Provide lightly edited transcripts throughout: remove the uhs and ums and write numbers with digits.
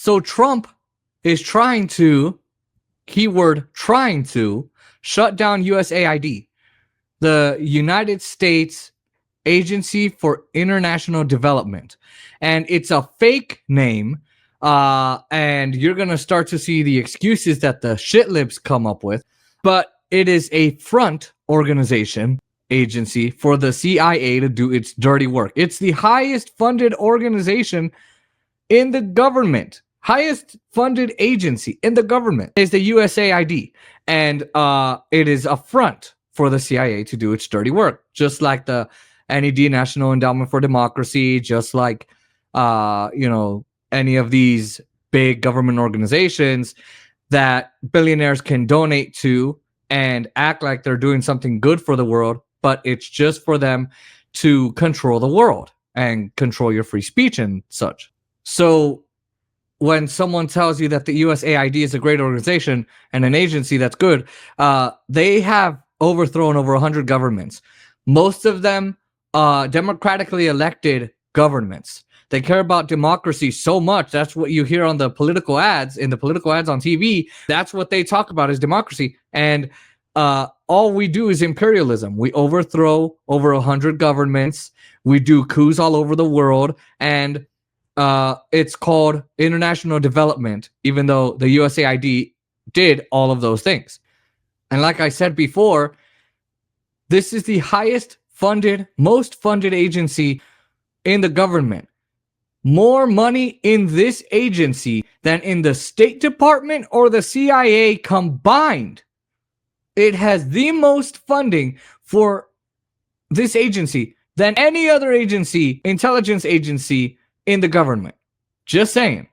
So Trump is trying to, keyword trying to, shut down USAID, the United States Agency for International Development. And it's a fake name. And you're going to start to see the excuses that the shitlibs come up with. But it is a front organization, agency for the CIA to do its dirty work. It's the highest funded organization in the government. Highest funded agency in the government is the USAID. And it is a front for the CIA to do its dirty work, just like the NED, National Endowment for Democracy, just like, any of these big government organizations that billionaires can donate to and act like they're doing something good for the world, but it's just for them to control the world and control your free speech and such. So when someone tells you that the USAID is a great organization and an agency that's good, they have overthrown over 100 governments. Most of them democratically elected governments. They care about democracy so much. That's what you hear on the political ads, on TV. That's what they talk about is democracy. And all we do is imperialism. We overthrow over 100 governments. We do coups all over the world. And it's called international development, even though the USAID did all of those things. And like I said before, this is the highest funded, most funded agency in the government. More money in this agency than in the State Department or the CIA combined. It has the most funding for this agency than any other agency, intelligence agency in the government. Just saying.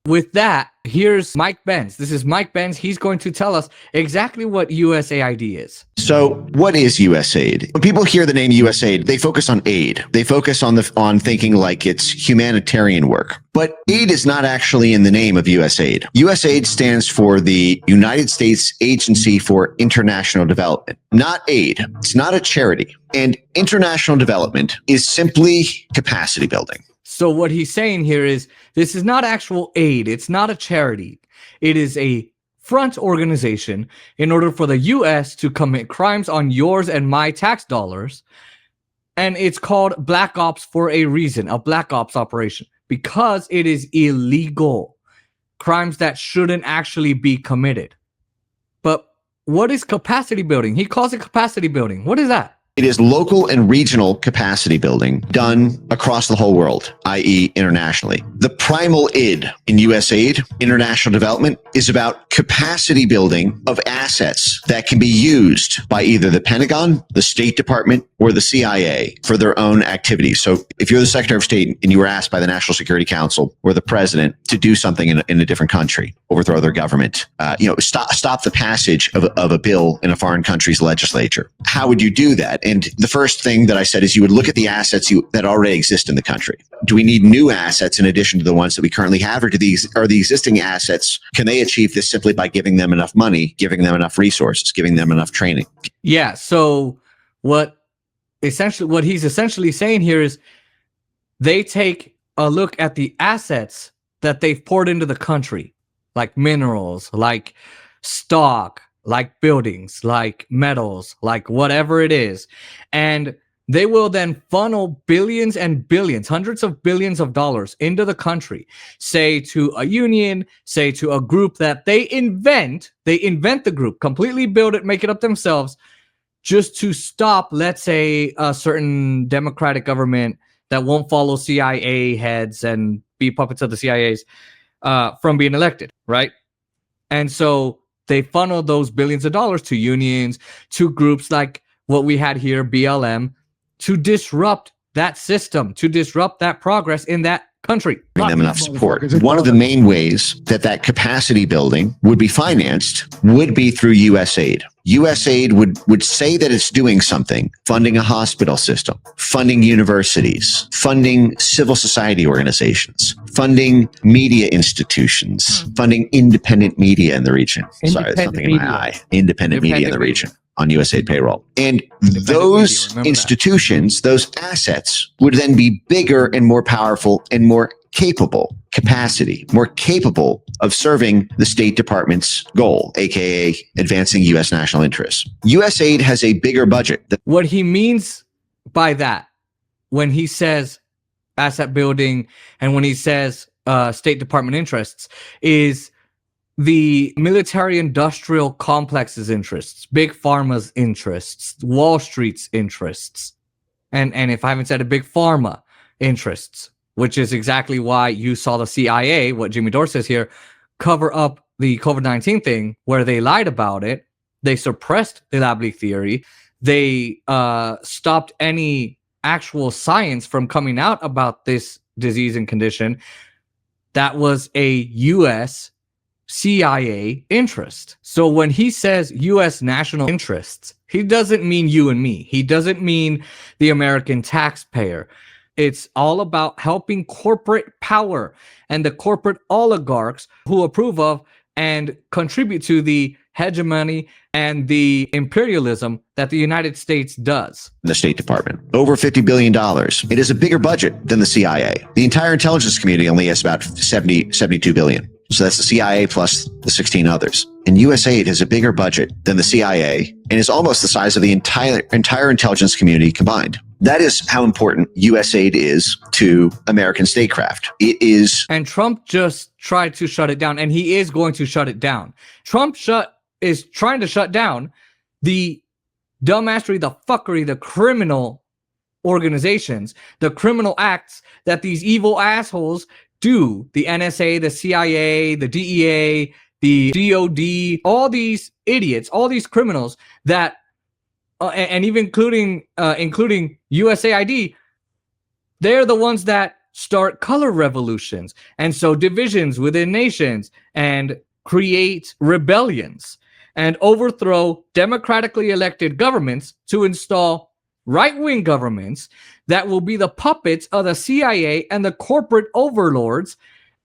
With that, here's Mike Benz. This is Mike Benz. He's going to tell us exactly what USAID is. So what is USAID? When people hear the name USAID, they focus on aid. They focus on thinking like it's humanitarian work. But aid is not actually in the name of USAID. USAID stands for the United States Agency for International Development, not aid. It's not a charity. And international development is simply capacity building. So what he's saying here is this is not actual aid. It's not a charity. It is a front organization in order for the U.S. to commit crimes on yours and my tax dollars. And it's called Black Ops for a reason, a Black Ops operation, because it is illegal. Crimes that shouldn't actually be committed. But what is capacity building? He calls it capacity building. What is that? It is local and regional capacity building done across the whole world, i.e. internationally. The primal id in USAID, international development, is about capacity building of assets that can be used by either the Pentagon, the State Department, or the CIA for their own activities. So if you're the Secretary of State and you were asked by the National Security Council or the president to do something in a different country, overthrow their government, stop the passage of a bill in a foreign country's legislature, how would you do that? And the first thing that I said is you would look at the assets that already exist in the country. Do we need new assets in addition to the ones that we currently have, or are the existing assets, can they achieve this simply by giving them enough money, giving them enough resources, giving them enough training? Yeah. So what he's essentially saying here is they take a look at the assets that they've poured into the country, like minerals, like stock, like buildings, like metals, like whatever it is. And they will then funnel billions and billions, hundreds of billions of dollars into the country, say to a union, say to a group that they invent the group, completely build it, make it up themselves, just to stop, let's say, a certain democratic government that won't follow CIA heads and be puppets of the CIA's from being elected, right? And so they funnel those billions of dollars to unions, to groups like what we had here, BLM, to disrupt that system, to disrupt that progress in that country. Bring them enough support. One of the main ways that capacity building would be financed would be through USAID. USAID would say that it's doing something, funding a hospital system, funding universities, funding civil society organizations, funding media institutions, funding independent media in the region. Sorry, there's something in my eye. Independent media in the region on USAID payroll. And those institutions, those assets would then be bigger and more powerful and more capable capacity, more capable of serving the State Department's goal, aka advancing U.S. national interests. USAID has a bigger budget. What he means by that, when he says asset building and when he says State Department interests, is the military industrial complex's interests, big pharma's interests, Wall Street's interests, and if I haven't said it, big pharma interests, which is exactly why you saw the CIA, what Jimmy Dore says here, cover up the COVID-19 thing, where they lied about it. They suppressed the lab leak theory. They stopped any actual science from coming out about this disease and condition. That was a U.S. CIA interest. So when he says U.S. national interests, he doesn't mean you and me. He doesn't mean the American taxpayer. It's all about helping corporate power and the corporate oligarchs who approve of and contribute to the hegemony and the imperialism that the United States does. The State Department, over $50 billion. It is a bigger budget than the CIA. The entire intelligence community only has about 72 billion. So that's the CIA plus the 16 others. And USAID has a bigger budget than the CIA and is almost the size of the entire intelligence community combined. That is how important USAID is to American statecraft. It is. And Trump just tried to shut it down, and he is going to shut it down. Trump is trying to shut down the dumbassery, the fuckery, the criminal organizations, the criminal acts that these evil assholes do. The NSA, the CIA, the DEA, the DOD, all these idiots, all these criminals that, and even including USAID, they're the ones that start color revolutions and sow divisions within nations and create rebellions and overthrow democratically elected governments to install right-wing governments that will be the puppets of the CIA and the corporate overlords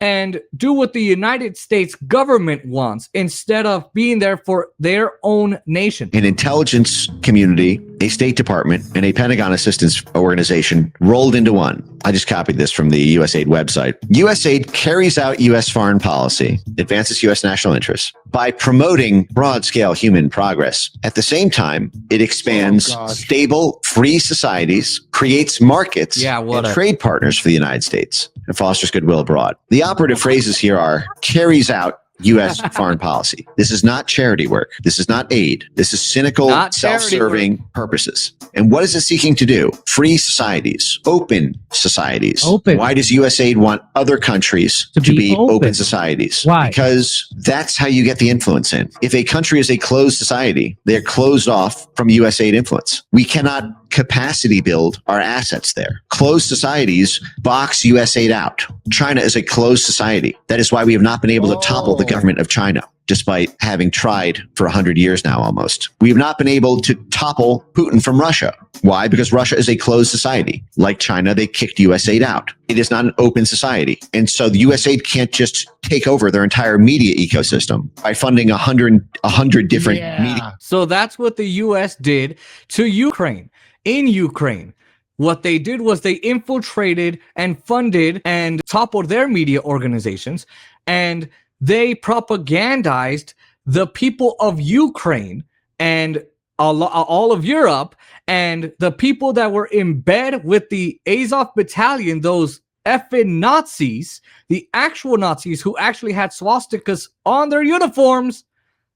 and do what the United States government wants instead of being there for their own nation. An intelligence community, a State Department, and a Pentagon assistance organization rolled into one. I just copied this from the USAID website. USAID carries out U.S. foreign policy, advances U.S. national interests by promoting broad-scale human progress. At the same time, it expands stable, free societies, creates markets, and trade partners for the United States, and fosters goodwill abroad. The operative phrases here are carries out U.S. foreign policy. This is not charity work. This is not aid. This is cynical, self-serving purposes. And what is it seeking to do? Free societies, open societies. Why does USAID want other countries to be open societies? Why? Because that's how you get the influence in. If a country is a closed society, they're closed off from USAID influence. We cannot capacity build our assets there. Closed societies box USAID out. China is a closed society. That is why we have not been able to topple the government of China, despite having tried for 100 years now almost. We have not been able to topple Putin from Russia. Why? Because Russia is a closed society. Like China, they kicked USAID out. It is not an open society. And so the USAID can't just take over their entire media ecosystem by funding 100 different media. So that's what the US did to Ukraine. In Ukraine, what they did was they infiltrated and funded and toppled their media organizations, and they propagandized the people of Ukraine and all of Europe, and the people that were in bed with the Azov battalion, those effing Nazis, the actual Nazis who actually had swastikas on their uniforms,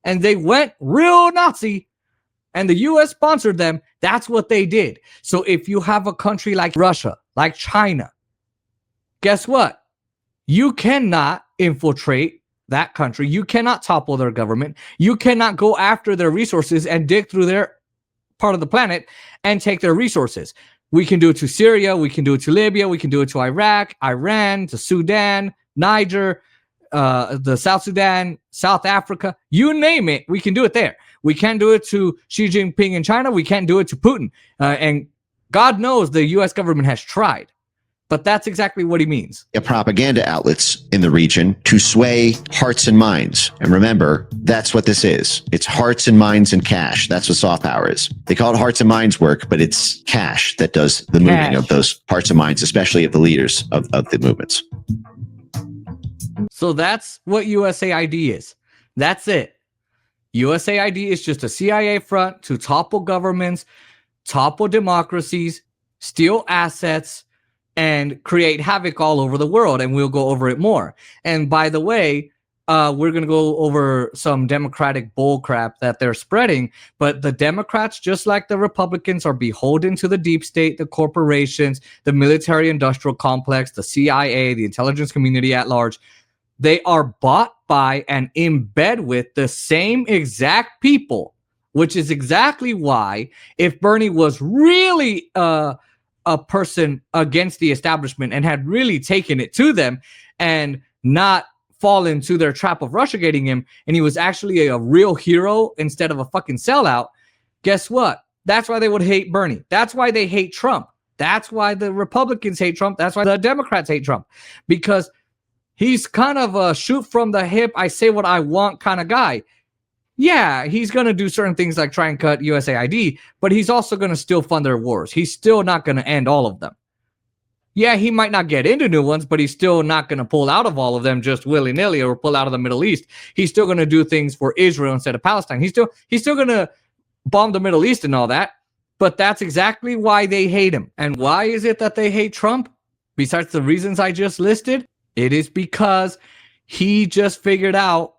and they went real Nazi, and the U.S. sponsored them. That's what they did. So if you have a country like Russia, like China, guess what? You cannot infiltrate that country. You cannot topple their government. You cannot go after their resources and dig through their part of the planet and take their resources. We can do it to Syria. We can do it to Libya. We can do it to Iraq, Iran, to Sudan, Niger, the South Sudan, South Africa. You name it. We can do it there. We can't do it to Xi Jinping in China. We can't do it to Putin. And God knows the U.S. government has tried. But that's exactly what he means. Propaganda outlets in the region to sway hearts and minds. And remember, that's what this is. It's hearts and minds and cash. That's what soft power is. They call it hearts and minds work, but it's cash that does the moving of those hearts and minds, especially of the leaders of the movements. So that's what USAID is. That's it. USAID is just a CIA front to topple governments, topple democracies, steal assets, and create havoc all over the world. And we'll go over it more. And by the way, we're going to go over some Democratic bullcrap that they're spreading. But the Democrats, just like the Republicans, are beholden to the deep state, the corporations, the military-industrial complex, the CIA, the intelligence community at large. They are bought by and in bed with the same exact people, which is exactly why if Bernie was really a person against the establishment and had really taken it to them and not fall into their trap of Russiagating him, and he was actually a real hero instead of a fucking sellout, guess what? That's why they would hate Bernie. That's why they hate Trump. That's why the Republicans hate Trump. That's why the Democrats hate Trump. Because he's kind of a shoot from the hip, I say what I want kind of guy. Yeah, he's going to do certain things like try and cut USAID, but he's also going to still fund their wars. He's still not going to end all of them. Yeah, he might not get into new ones, but he's still not going to pull out of all of them just willy-nilly or pull out of the Middle East. He's still going to do things for Israel instead of Palestine. He's still going to bomb the Middle East and all that. But that's exactly why they hate him. And why is it that they hate Trump? Besides the reasons I just listed, it is because he just figured out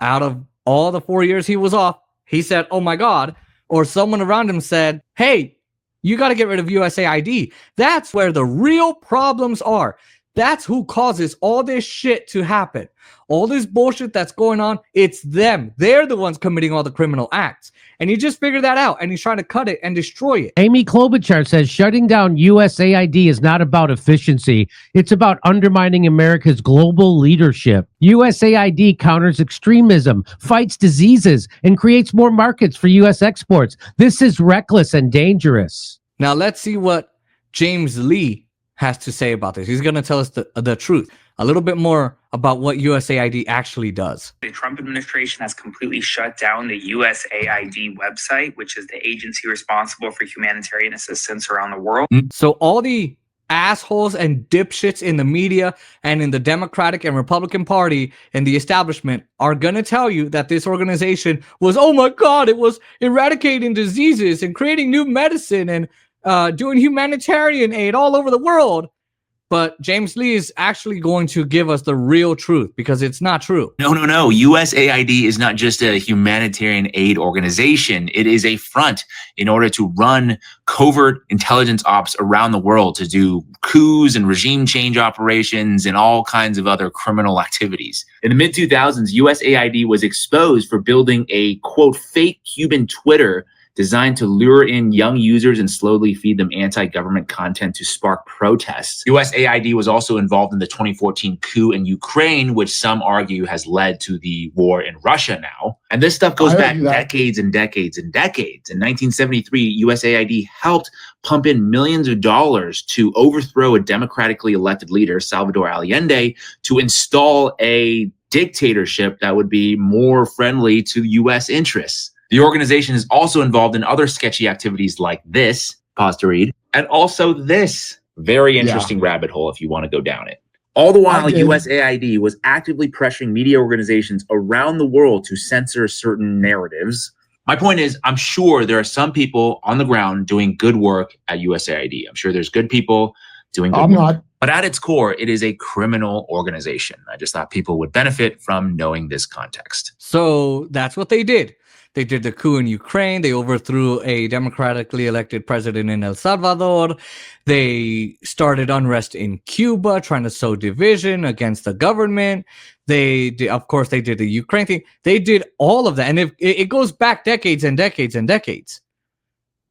of all the 4 years he was off, he said, oh my God, or someone around him said, hey, you got to get rid of USAID. That's where the real problems are. That's who causes all this shit to happen. All this bullshit that's going on, it's them. They're the ones committing all the criminal acts. And he just figured that out, and he's trying to cut it and destroy it. Amy Klobuchar says shutting down USAID is not about efficiency. It's about undermining America's global leadership. USAID counters extremism, fights diseases, and creates more markets for U.S. exports. This is reckless and dangerous. Now let's see what James Lee has to say about this. He's going to tell us the truth, a little bit more about what USAID actually does. The Trump administration has completely shut down the USAID website, which is the agency responsible for humanitarian assistance around the world. So all the assholes and dipshits in the media and in the Democratic and Republican Party and the establishment are going to tell you that this organization was, oh my God, it was eradicating diseases and creating new medicine and doing humanitarian aid all over the world. But James Lee is actually going to give us the real truth because it's not true. No. USAID is not just a humanitarian aid organization. It is a front in order to run covert intelligence ops around the world to do coups and regime change operations and all kinds of other criminal activities. In the mid-2000s, USAID was exposed for building a, quote, fake Cuban Twitter designed to lure in young users and slowly feed them anti-government content to spark protests. USAID was also involved in the 2014 coup in Ukraine, which some argue has led to the war in Russia now. And this stuff goes back decades and decades and decades. In 1973, USAID helped pump in millions of dollars to overthrow a democratically elected leader, Salvador Allende, to install a dictatorship that would be more friendly to U.S. interests. The organization is also involved in other sketchy activities like this, pause to read, and also this very interesting rabbit hole if you want to go down it. All the while, USAID was actively pressuring media organizations around the world to censor certain narratives. My point is, I'm sure there are some people on the ground doing good work at USAID. I'm sure there's good people doing good work. But at its core, it is a criminal organization. I just thought people would benefit from knowing this context. So that's what they did. They did the coup in Ukraine. They overthrew a democratically elected president in El Salvador. They started unrest in Cuba, trying to sow division against the government. They did, of course, they did the Ukraine thing. They did all of that. And it goes back decades and decades and decades.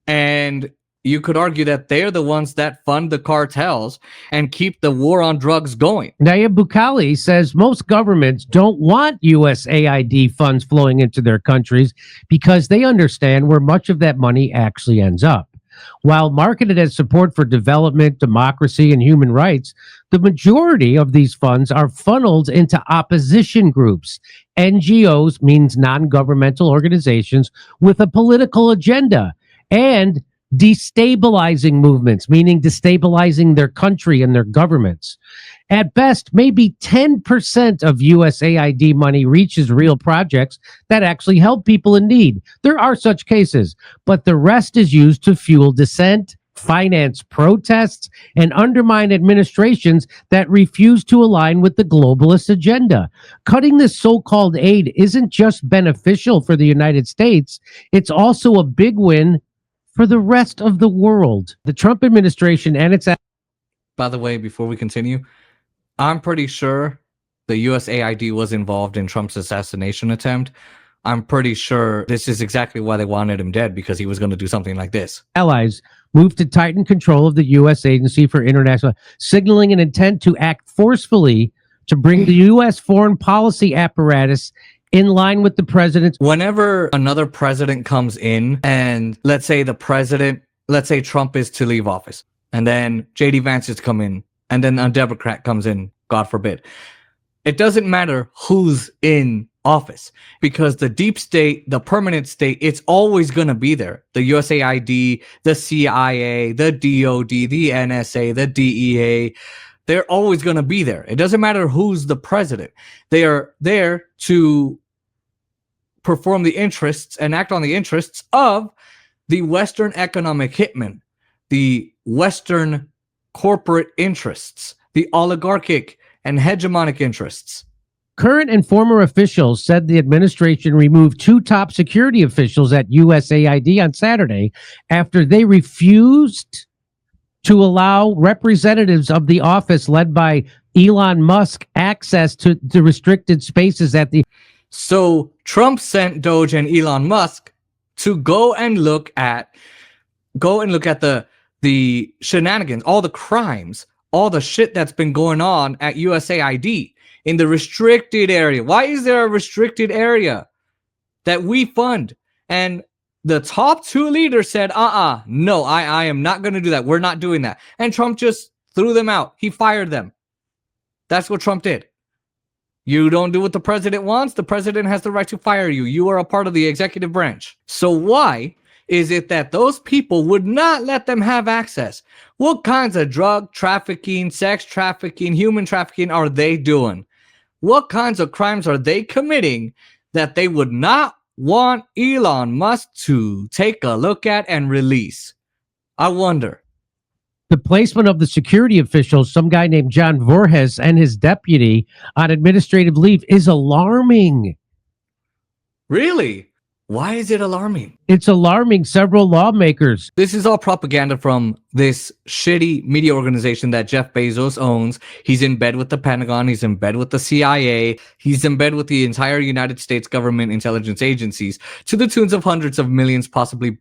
And you could argue that they're the ones that fund the cartels and keep the war on drugs going. Nayib Bukele says most governments don't want USAID funds flowing into their countries because they understand where much of that money actually ends up. While marketed as support for development, democracy, and human rights, the majority of these funds are funneled into opposition groups. NGOs means non-governmental organizations with a political agenda. And destabilizing movements, meaning destabilizing their country and their governments. At best, maybe 10% of USAID money reaches real projects that actually help people in need. There are such cases, but the rest is used to fuel dissent, finance protests, and undermine administrations that refuse to align with the globalist agenda. Cutting this so-called aid isn't just beneficial for the United States, it's also a big win for the rest of the world. The Trump administration and its... By the way, before we continue, I'm pretty sure the USAID was involved in Trump's assassination attempt. I'm pretty sure this is exactly why they wanted him dead, because he was going to do something like this. Allies moved to tighten control of the U.S. Agency for International, signaling an intent to act forcefully to bring the U.S. foreign policy apparatus in line with the president's... Whenever another president comes in, and let's say Trump is to leave office, and then J.D. Vance is to come in, and then a Democrat comes in, God forbid. It doesn't matter who's in office, because the deep state, the permanent state, it's always going to be there. The USAID, the CIA, the DOD, the NSA, the DEA, they're always going to be there. It doesn't matter who's the president. They are there to perform the interests and act on the interests of the Western economic hitmen, the Western corporate interests, the oligarchic and hegemonic interests. Current and former officials said the administration removed 2 top security officials at USAID on Saturday after they refused to allow representatives of the office led by Elon Musk access to the restricted spaces at the... So Trump sent Doge and Elon Musk to go and look at the shenanigans, all the crimes, all the shit that's been going on at USAID in the restricted area. Why is there a restricted area that we fund? And the top 2 leaders said, no, I am not going to do that. We're not doing that. And Trump just threw them out. He fired them. That's what Trump did. You don't do what the president wants, the president has the right to fire you. You are a part of the executive branch. So why is it that those people would not let them have access? What kinds of drug trafficking, sex trafficking, human trafficking are they doing? What kinds of crimes are they committing that they would not want Elon Musk to take a look at and release? I wonder. The placement of the security officials, some guy named John Voorhees and his deputy, on administrative leave is alarming. Really? Why is it alarming? It's alarming several lawmakers. This is all propaganda from this shitty media organization that Jeff Bezos owns. He's in bed with the Pentagon. He's in bed with the CIA. He's in bed with the entire United States government intelligence agencies to the tunes of hundreds of millions, possibly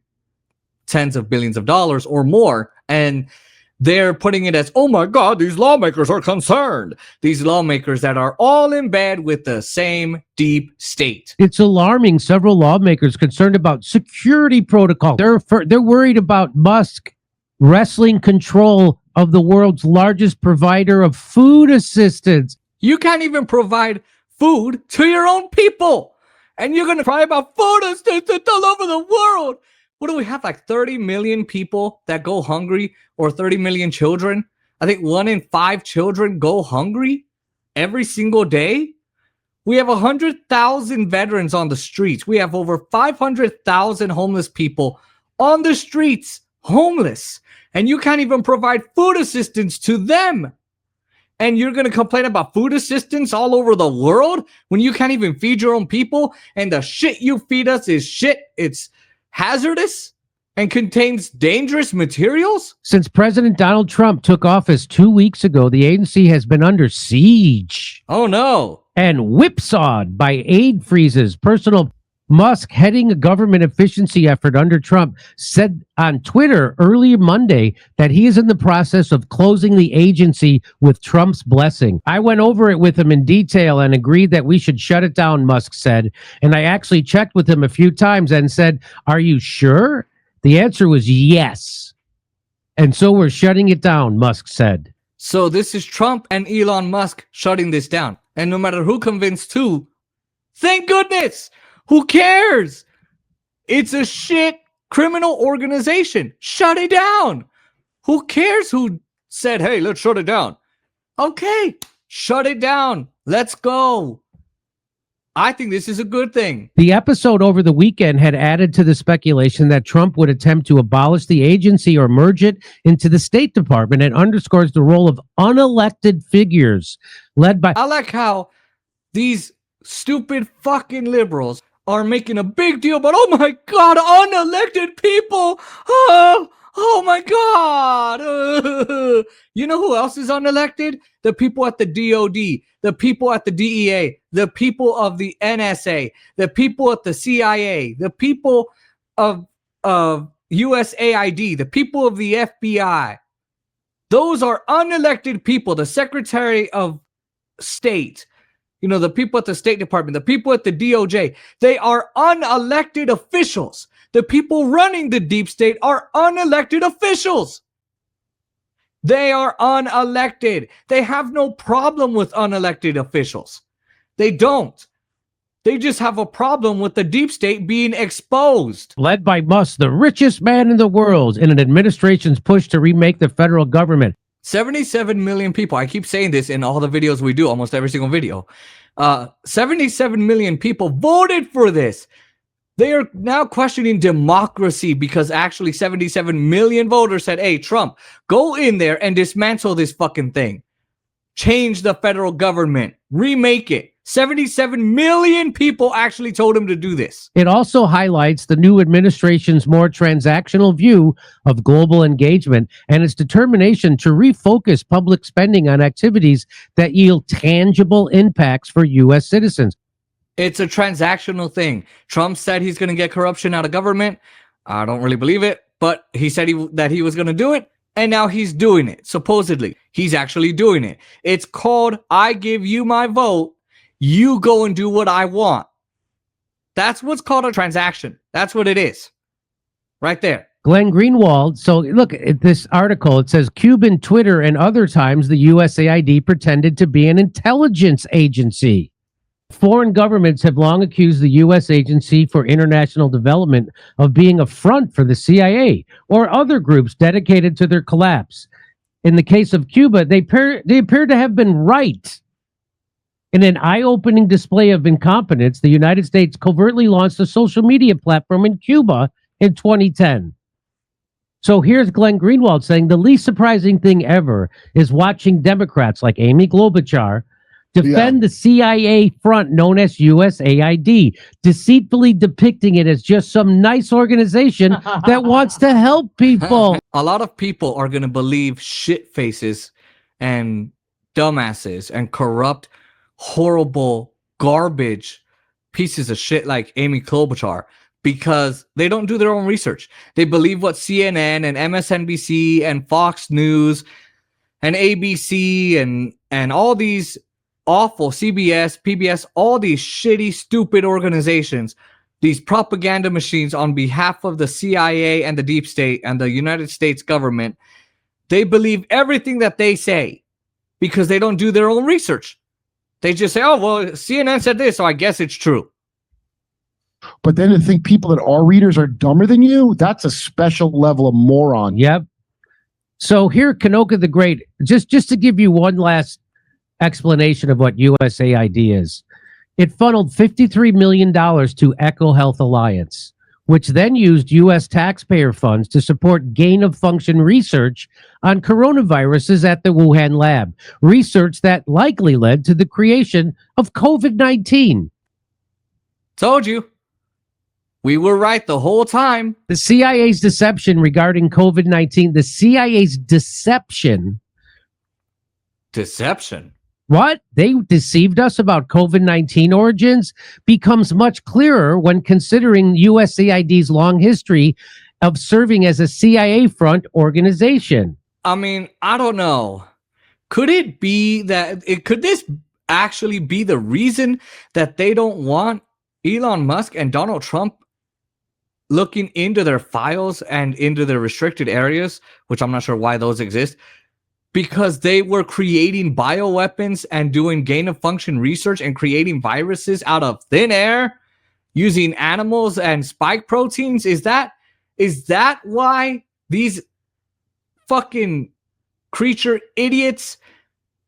tens of billions of dollars or more. And they're putting it as, oh my God, these lawmakers are concerned. These lawmakers that are all in bed with the same deep state. It's alarming. Several lawmakers concerned about security protocol. They're worried about Musk wresting control of the world's largest provider of food assistance. You can't even provide food to your own people. And you're going to cry about food assistance all over the world. What do we have, like 30 million people that go hungry, or 30 million children? I think 1 in 5 children go hungry every single day. We have 100,000 veterans on the streets. We have over 500,000 homeless people on the streets, homeless. And you can't even provide food assistance to them. And you're going to complain about food assistance all over the world when you can't even feed your own people? And the shit you feed us is shit. It's hazardous and contains dangerous materials? Since President Donald Trump took office 2 weeks ago, the agency has been under siege. Oh no. And whipsawed by aid freezes. Personal Musk, heading a government efficiency effort under Trump, said on Twitter early Monday that he is in the process of closing the agency with Trump's blessing. I went over it with him in detail and agreed that we should shut it down, Musk said. And I actually checked with him a few times and said, are you sure? The answer was yes. And so we're shutting it down, Musk said. So this is Trump and Elon Musk shutting this down. And no matter who convinced who, thank goodness. Who cares? It's a shit criminal organization. Shut it down. Who cares who said, hey, let's shut it down? Okay, shut it down. Let's go. I think this is a good thing. The episode over the weekend had added to the speculation that Trump would attempt to abolish the agency or merge it into the State Department, and underscores the role of unelected figures led by... I like how these stupid fucking liberals are making a big deal about, oh my God, unelected people. Oh my God. You know who else is unelected? The people at the DOD, the people at the DEA, the people of the NSA, the people at the CIA, the people of USAID, the people of the FBI. Those are unelected people. The Secretary of State, you know, the people at the State Department, the people at the DOJ, they are unelected officials. The people running the deep state are unelected officials. They are unelected. They have no problem with unelected officials. They don't. They just have a problem with the deep state being exposed. Led by Musk, the richest man in the world, in an administration's push to remake the federal government. 77 million people. I keep saying this in all the videos we do, almost every single video. 77 million people voted for this. They are now questioning democracy because actually 77 million voters said, hey, Trump, go in there and dismantle this fucking thing. Change the federal government. Remake it. 77 million people actually told him to do this. It also highlights the new administration's more transactional view of global engagement and its determination to refocus public spending on activities that yield tangible impacts for U.S. citizens. It's a transactional thing. Trump said he's going to get corruption out of government. I don't really believe it, but he said that he was going to do it, and now he's doing it. Supposedly, he's actually doing it. It's called, I give you my vote. You go and do what I want. That's what's called a transaction. That's what it is. Right there. Glenn Greenwald. So look at this article. It says Cuban Twitter and other times the USAID pretended to be an intelligence agency. Foreign governments have long accused the U.S. Agency for International Development of being a front for the CIA or other groups dedicated to their collapse. In the case of Cuba, they appear to have been right. In an eye-opening display of incompetence, the United States covertly launched a social media platform in Cuba in 2010. So here's Glenn Greenwald saying the least surprising thing ever is watching Democrats like Amy Klobuchar defend the CIA front known as USAID, deceitfully depicting it as just some nice organization that wants to help people. A lot of people are going to believe shit faces and dumbasses and corrupt, horrible, garbage pieces of shit like Amy Klobuchar because they don't do their own research. They believe what CNN and MSNBC and Fox News and ABC and all these awful CBS, PBS, all these shitty, stupid organizations, these propaganda machines on behalf of the CIA and the deep state and the United States government, they believe everything that they say because they don't do their own research. They just say, oh, well, CNN said this, so I guess it's true. But then to think people that are readers are dumber than you, that's a special level of moron. Yep. So here, Kanoka the Great, just to give you one last explanation of what USAID is. It funneled $53 million to Echo Health Alliance, which then used U.S. taxpayer funds to support gain-of-function research on coronaviruses at the Wuhan lab, research that likely led to the creation of COVID-19. Told you. We were right the whole time. The CIA's deception regarding COVID-19, the CIA's deception. Deception? What? They deceived us about COVID-19 origins becomes much clearer when considering USAID's long history of serving as a CIA front organization. I mean, I don't know. Could it be that could this actually be the reason that they don't want Elon Musk and Donald Trump looking into their files and into their restricted areas, which I'm not sure why those exist? Because they were creating bioweapons and doing gain-of-function research and creating viruses out of thin air using animals and spike proteins. Is that Is that why these fucking creature idiots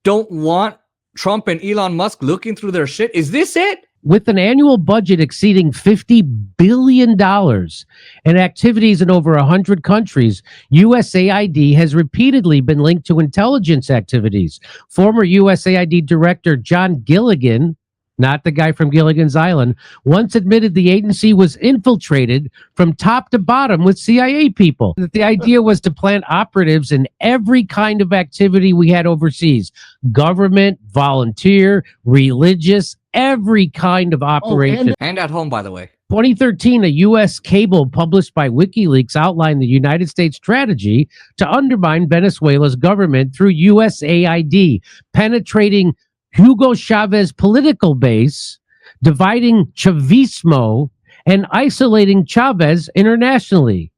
don't want Trump and Elon Musk looking through their shit? Is this it? With an annual budget exceeding $50 billion and activities in over 100 countries, USAID has repeatedly been linked to intelligence activities. Former USAID Director John Gilligan, not the guy from Gilligan's Island, once admitted the agency was infiltrated from top to bottom with CIA people. That the idea was to plant operatives in every kind of activity we had overseas: government, volunteer, religious, every kind of operation. And at home, by the way. 2013, a U.S. cable published by WikiLeaks outlined the United States strategy to undermine Venezuela's government through USAID, penetrating Hugo Chavez's political base, dividing Chavismo, and isolating Chavez internationally.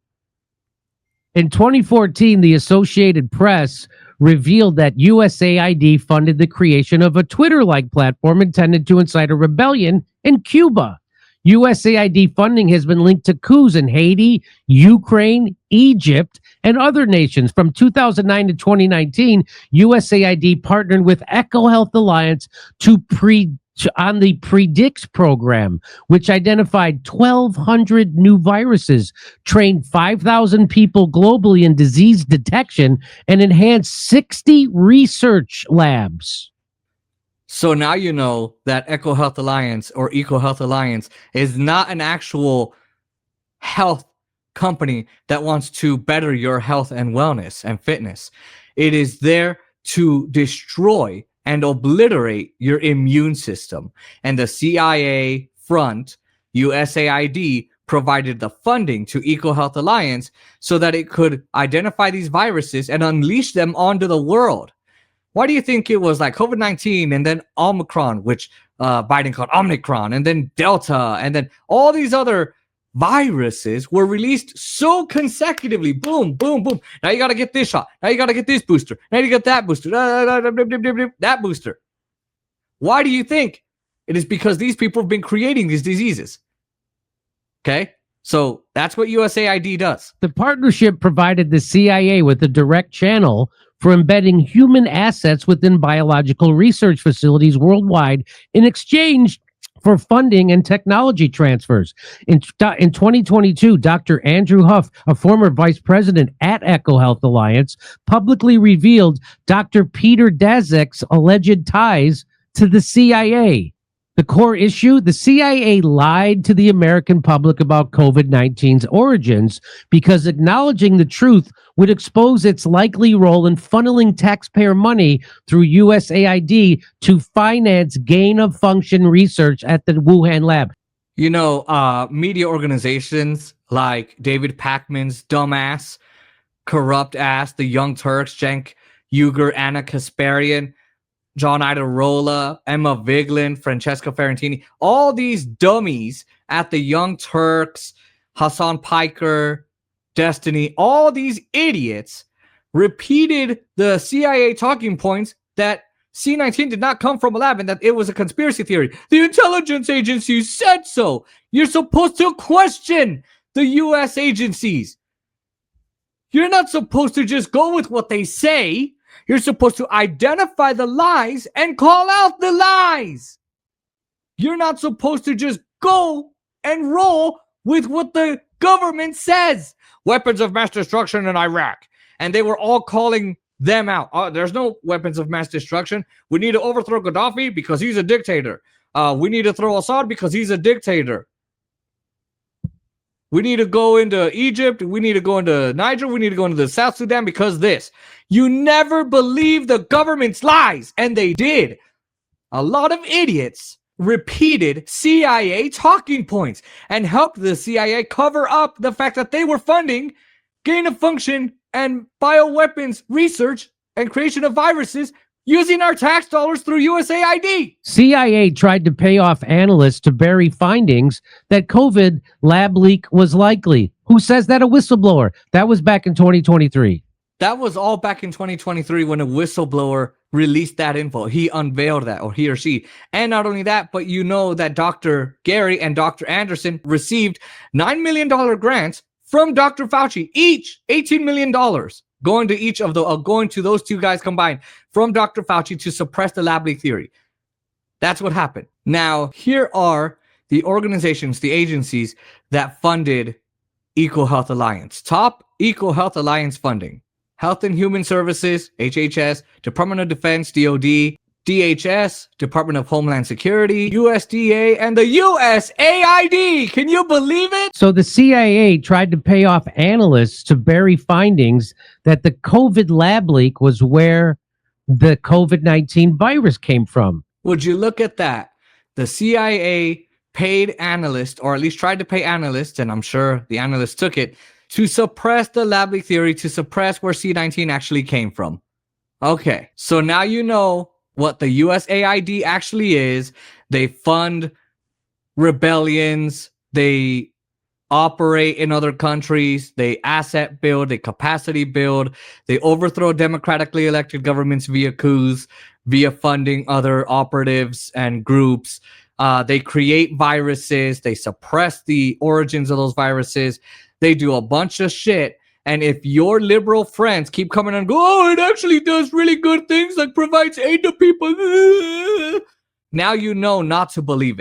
In 2014, the Associated Press revealed that USAID funded the creation of a Twitter-like platform intended to incite a rebellion in Cuba. USAID funding has been linked to coups in Haiti, Ukraine, Egypt, and other nations. From 2009 to 2019, USAID partnered with EcoHealth Alliance on the Predicts program, which identified 1,200 new viruses, trained 5,000 people globally in disease detection, and enhanced 60 research labs. So now you know that EcoHealth Alliance or EcoHealth Alliance is not an actual health company that wants to better your health and wellness and fitness. It is there to destroy and obliterate your immune system. And the CIA front, USAID, provided the funding to EcoHealth Alliance so that it could identify these viruses and unleash them onto the world. Why do you think it was like COVID-19 and then Omicron, which Biden called Omicron, and then Delta, and then all these other viruses were released so consecutively? Boom, boom, boom. Now you got to get this shot. Now you got to get this booster. Now you get that booster. That booster. Why do you think? It is because these people have been creating these diseases. Okay? So that's what USAID does. The partnership provided the CIA with a direct channel for embedding human assets within biological research facilities worldwide in exchange for funding and technology transfers. In 2022, Dr. Andrew Huff, a former vice president at EcoHealth Alliance, publicly revealed Dr. Peter Daszak's alleged ties to the CIA. The core issue: the CIA lied to the American public about COVID-19's origins because acknowledging the truth would expose its likely role in funneling taxpayer money through USAID to finance gain-of-function research at the Wuhan lab. You know, media organizations like David Pakman's dumbass, corrupt ass, the Young Turks, Cenk Uygur, Anna Kasparian, John Idarola, Emma Vigeland, Francesca Ferrantini, all these dummies at the Young Turks, Hassan Piker, Destiny, all these idiots repeated the CIA talking points that C-19 did not come from a lab and that it was a conspiracy theory. The intelligence agencies said so. You're supposed to question the U.S. agencies. You're not supposed to just go with what they say. You're supposed to identify the lies and call out the lies. You're not supposed to just go and roll with what the government says. Weapons of mass destruction in Iraq. And they were all calling them out. There's no weapons of mass destruction. We need to overthrow Gaddafi because he's a dictator. We need to throw Assad because he's a dictator. We need to go into Egypt. We need to go into Niger. We need to go into the South Sudan because this. You never believe the government's lies. And they did. A lot of idiots repeated CIA talking points and helped the CIA cover up the fact that they were funding gain-of-function and bioweapons research and creation of viruses using our tax dollars through USAID. CIA tried to pay off analysts to bury findings that COVID lab leak was likely. Who says that? A whistleblower. That was back in 2023. That was all back in 2023 when a whistleblower released that info. He unveiled that, or he or she. And not only that, but you know that Dr. Gary and Dr. Anderson received $9 million grants from Dr. Fauci, each $18 million going to each of the going to those two guys combined from Dr. Fauci to suppress the lab leak theory. That's what happened. Now, here are the organizations, the agencies that funded EcoHealth Alliance. Top EcoHealth Alliance funding: Health and Human Services, HHS, Department of Defense, DoD, DHS, Department of Homeland Security, USDA, and the USAID. Can you believe it? So the CIA tried to pay off analysts to bury findings that the COVID lab leak was where the COVID-19 virus came from. Would you look at that? The CIA paid analysts, or at least tried to pay analysts, and I'm sure the analysts took it, to suppress the lab leak theory, to suppress where C-19 actually came from. Okay, so now you know what the USAID actually is. They fund rebellions, they operate in other countries, they asset build, they capacity build, they overthrow democratically elected governments via coups, via funding other operatives and groups. They create viruses, they suppress the origins of those viruses, they do a bunch of shit. And if your liberal friends keep coming and go, oh, it actually does really good things, like provides aid to people, now you know not to believe it.